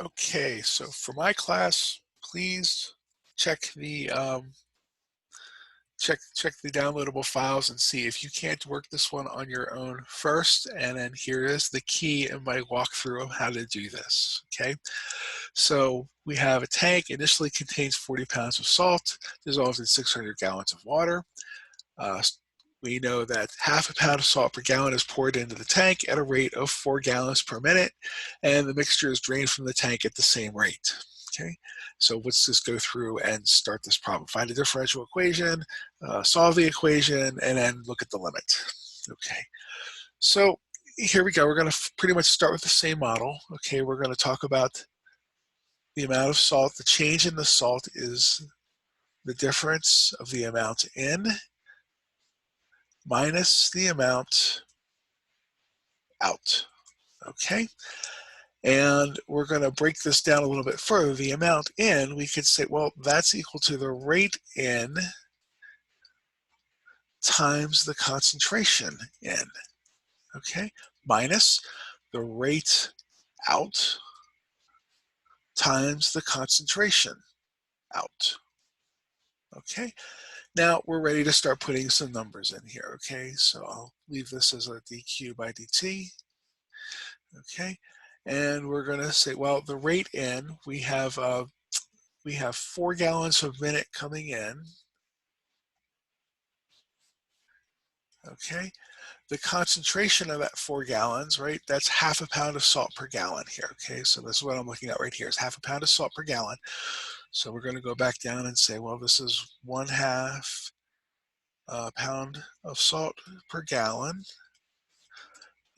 Okay, so for my class, please check the check the downloadable files and see if you can't work this one on your own first. And then here is the key in my walkthrough of how to do this. Okay, so we have a tank initially contains 40 pounds of salt dissolved in 600 gallons of water. Uh, we know that half a pound of salt per gallon is poured into the tank at a rate of 4 gallons per minute, and the mixture is drained from the tank at the same rate. Okay, so let's just go through and start this problem. Find a differential equation, solve the equation, and then look at the limit. Okay, so here we go. We're going to pretty much start with the same model. Okay, we're going to talk about the amount of salt. The change in the salt is the difference of the amount in minus the amount out. Okay, and we're going to break this down a little bit further. The amount in, we could say, well, that's equal to the rate in times the concentration in. Okay, minus the rate out times the concentration out. Okay, now we're ready to start putting some numbers in here. Okay, so I'll leave this as a dq by dt. Okay, and we're going to say, well, the rate in, we have 4 gallons per minute coming in. Okay, the concentration of that 4 gallons, right, that's half a pound of salt per gallon here. Okay, so this is what I'm looking at right here, is half a pound of salt per gallon. So we're going to go back down and say, well, this is 1/2 pound of salt per gallon.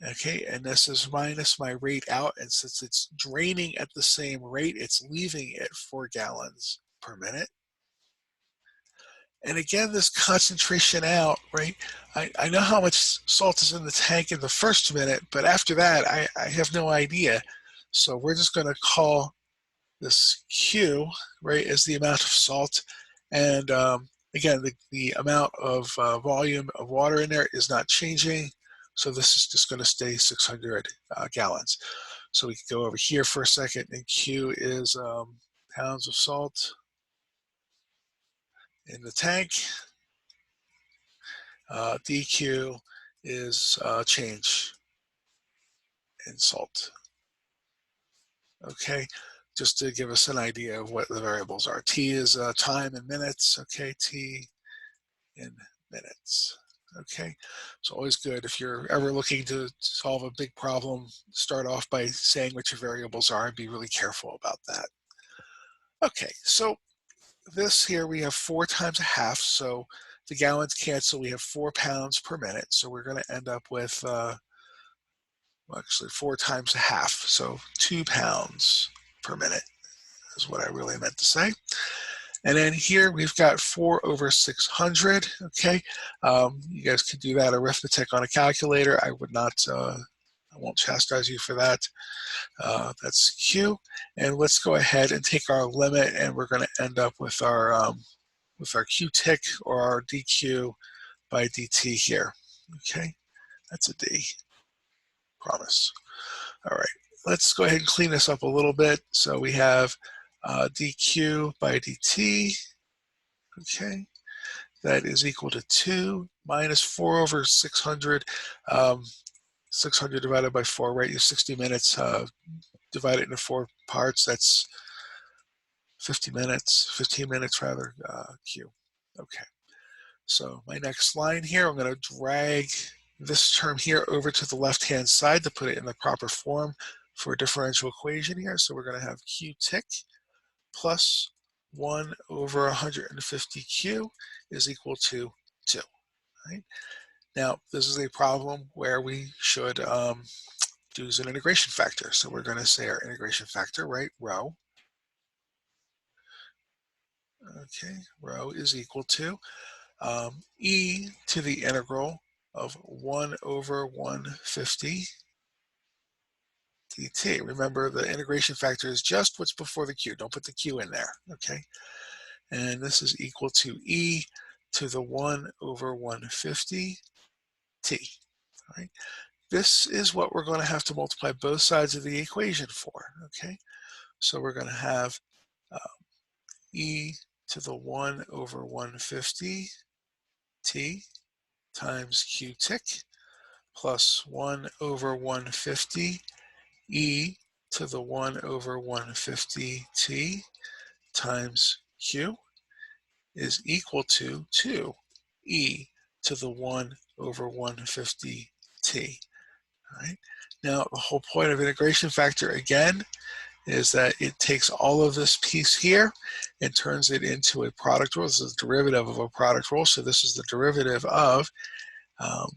Okay, and this is minus my rate out, and since it's draining at the same rate, it's leaving it 4 gallons per minute. And again, this concentration out, right? I know how much salt is in the tank in the first minute, but after that, I have no idea. So we're just going to call this Q, right, as the amount of salt. And again, the amount of volume of water in there is not changing. So this is just going to stay 600 gallons. So we can go over here for a second, and Q is pounds of salt in the tank. DQ is change in salt. Okay, just to give us an idea of what the variables are. T is time in minutes. Okay, T in minutes. Okay, so always good if you're ever looking to solve a big problem, start off by saying what your variables are and be really careful about that. Okay, so this here we have 4 times a half, so the gallons cancel, we have 4 pounds per minute, so we're going to end up with well, actually 4 times a half, so 2 pounds per minute is what I really meant to say. And then here we've got 4 over 600. Okay, you guys can do that arithmetic on a calculator. I would not, I won't chastise you for that. That's Q. And let's go ahead and take our limit, and we're going to end up with our Q tick or our dq by dt here. Okay, that's a D. Promise. All right, let's go ahead and clean this up a little bit. So we have dq by dt. Okay, that is equal to 2 minus 4 over 600. 600 divided by 4, right? You 60 minutes, divide it into 4 parts. That's 15 minutes rather, Q. Okay, so my next line here, I'm going to drag this term here over to the left-hand side to put it in the proper form for a differential equation here. So we're going to have Q tick plus 1 over 150Q is equal to 2. Right? Now, this is a problem where we should use an integration factor. So we're going to say our integration factor, right, rho. Okay, rho is equal to e to the integral of 1 over 150 dt. Remember, the integration factor is just what's before the q. Don't put the q in there, okay? And this is equal to e to the 1 over 150 t, all right? This is what we're going to have to multiply both sides of the equation for, okay? So we're going to have uh, e to the 1 over 150 t times q tick plus 1 over 150 e to the 1 over 150 t times q is equal to 2 e to the 1 over 150 t. All right. Now, the whole point of integration factor, again, is that it takes all of this piece here and turns it into a product rule. This is the derivative of a product rule. So this is the derivative of um,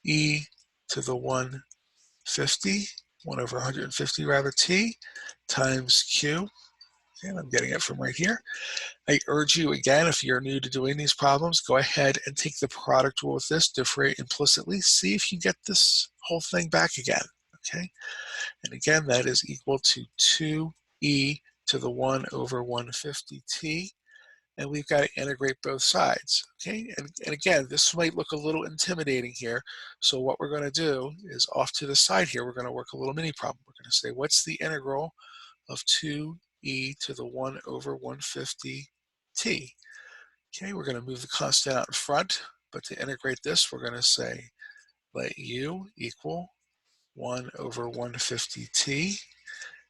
e to the 150, 1 over 150 rather, t times q. And I'm getting it from right here. I urge you again, if you're new to doing these problems, go ahead and take the product rule with this, differentiate implicitly, see if you get this whole thing back again, okay? And again, that is equal to 2e to the 1 over 150t, and we've got to integrate both sides, okay? And again, this might look a little intimidating here, so what we're going to do is off to the side here, we're going to work a little mini problem. We're going to say, what's the integral of 2e to the 1 over 150 t. Okay, we're going to move the constant out in front, but to integrate this, we're going to say let u equal 1 over 150 t.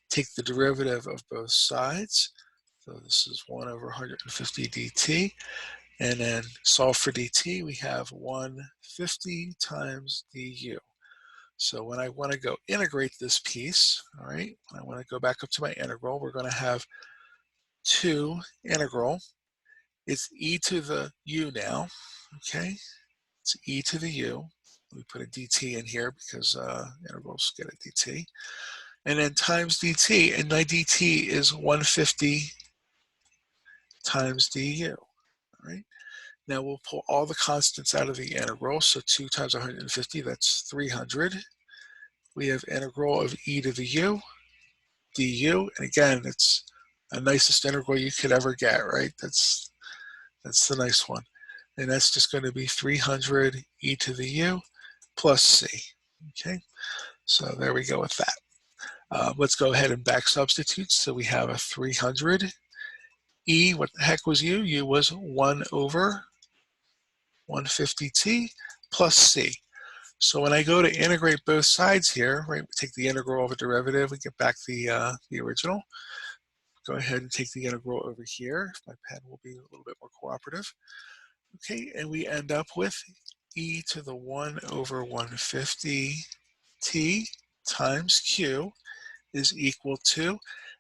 Take the derivative of both sides. So this is 1 over 150 dt. And then solve for dt, we have 150 times du. So when I want to go integrate this piece, all right, when I want to go back up to my integral, we're going to have 2 integral. It's e to the u now, okay? It's e to the u. We put a dt in here because integrals get a dt. And then times dt, and my dt is 150 times du, all right? Now we'll pull all the constants out of the integral, so 2 times 150, that's 300. We have integral of e to the u, du, and again, it's the nicest integral you could ever get, right? That's the nice one. And that's just going to be 300 e to the u plus c. Okay, so there we go with that. Let's go ahead and back substitute. So we have a 300 e, what the heck was u? U was 1 over 150t plus c. So when I go to integrate both sides here, right, we take the integral of a derivative, we get back the original. Go ahead and take the integral over here. My pen will be a little bit more cooperative. Okay, and we end up with e to the 1 over 150 t times q is equal to,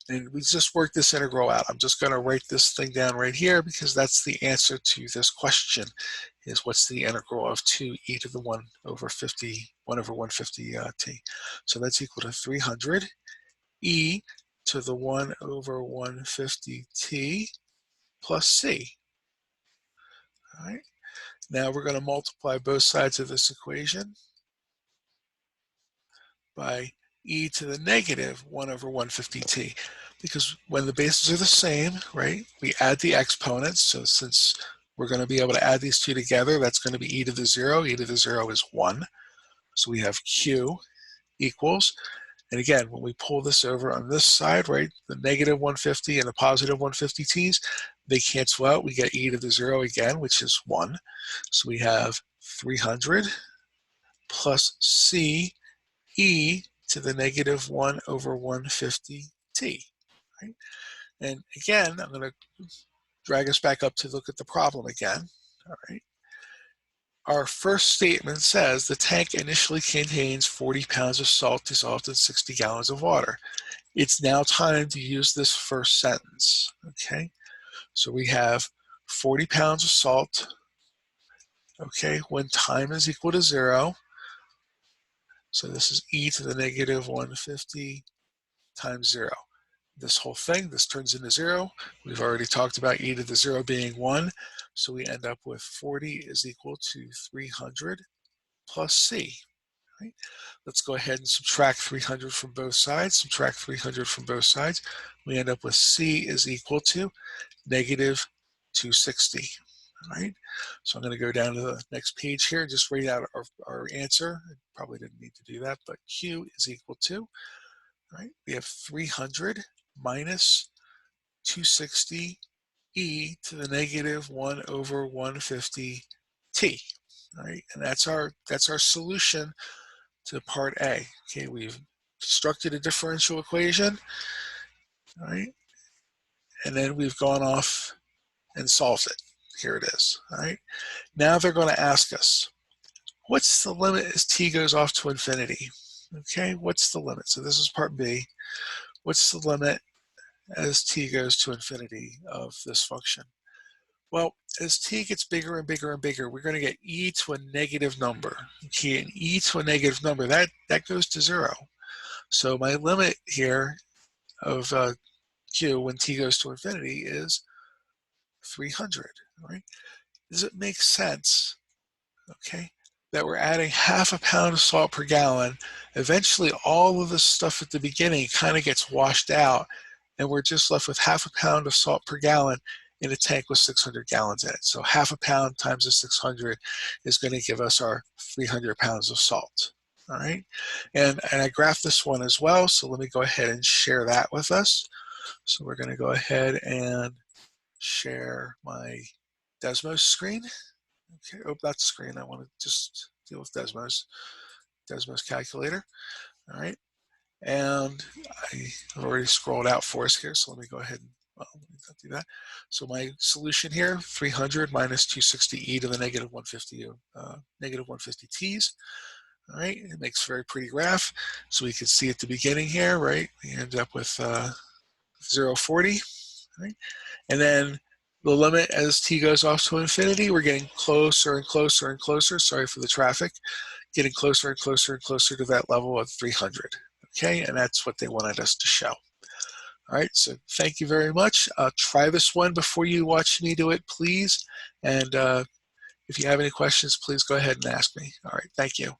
and we just work this integral out. I'm just going to write this thing down right here because that's the answer to this question, is what's the integral of 2e to the 1 over 150 t. So that's equal to 300 e to the 1 over 150 t plus c. All right. Now we're going to multiply both sides of this equation by e to the negative 1 over 150t. Because when the bases are the same, right, we add the exponents. So since we're going to be able to add these two together, that's going to be e to the 0. E to the 0 is 1. So we have q equals, and again, when we pull this over on this side, right, the negative 150 and the positive 150t's, they cancel out. We get e to the 0 again, which is 1. So we have 300 plus c e to the negative 1 over 150t. Right? And again, I'm going to drag us back up to look at the problem again. All right. Our first statement says the tank initially contains 40 pounds of salt dissolved in 60 gallons of water. It's now time to use this first sentence. Okay. So we have 40 pounds of salt, okay, when time is equal to 0. So this is e to the negative 150 times 0. This whole thing, this turns into 0. We've already talked about e to the 0 being 1. So we end up with 40 is equal to 300 plus c. Right? Let's go ahead and subtract 300 from both sides. Subtract 300 from both sides. We end up with c is equal to negative 260. All right, so I'm going to go down to the next page here and just write out our answer. I probably didn't need to do that, but q is equal to, all right, we have 300 minus 260 e to the negative 1 over 150 t. All right, and that's our solution to part A. Okay, we've constructed a differential equation, all right, and then we've gone off and solved it. Here it is. All right, now they're going to ask us, what's the limit as t goes off to infinity? Okay, what's the limit? So this is part B. What's the limit as t goes to infinity of this function? Well, as t gets bigger and bigger and bigger, we're going to get e to a negative number. Okay, and e to a negative number, that goes to 0. So my limit here of q when t goes to infinity is 300. Right? Does it make sense, okay, that we're adding half a pound of salt per gallon? Eventually, all of the stuff at the beginning kind of gets washed out, and we're just left with half a pound of salt per gallon in a tank with 600 gallons in it. So half a pound times the 600 is going to give us our 300 pounds of salt. All right, and I graphed this one as well, so let me go ahead and share that with us. So we're going to go ahead and share my Desmos screen. Okay, oh, that's screen. I want to just deal with Desmos calculator. All right, and I've already scrolled out for us here, so let me go ahead and, well, let me not do that. So my solution here, 300 minus 260 e to the negative 150, negative 150 t's. All right, it makes a very pretty graph. So we can see at the beginning here, right, we end up with 0.40, right? And then the limit as t goes off to infinity, we're getting closer and closer and closer, sorry for the traffic, getting closer and closer and closer to that level of 300. Okay, and that's what they wanted us to show. All right, so thank you very much. Try this one before you watch me do it, please. And if you have any questions, please go ahead and ask me. All right, thank you.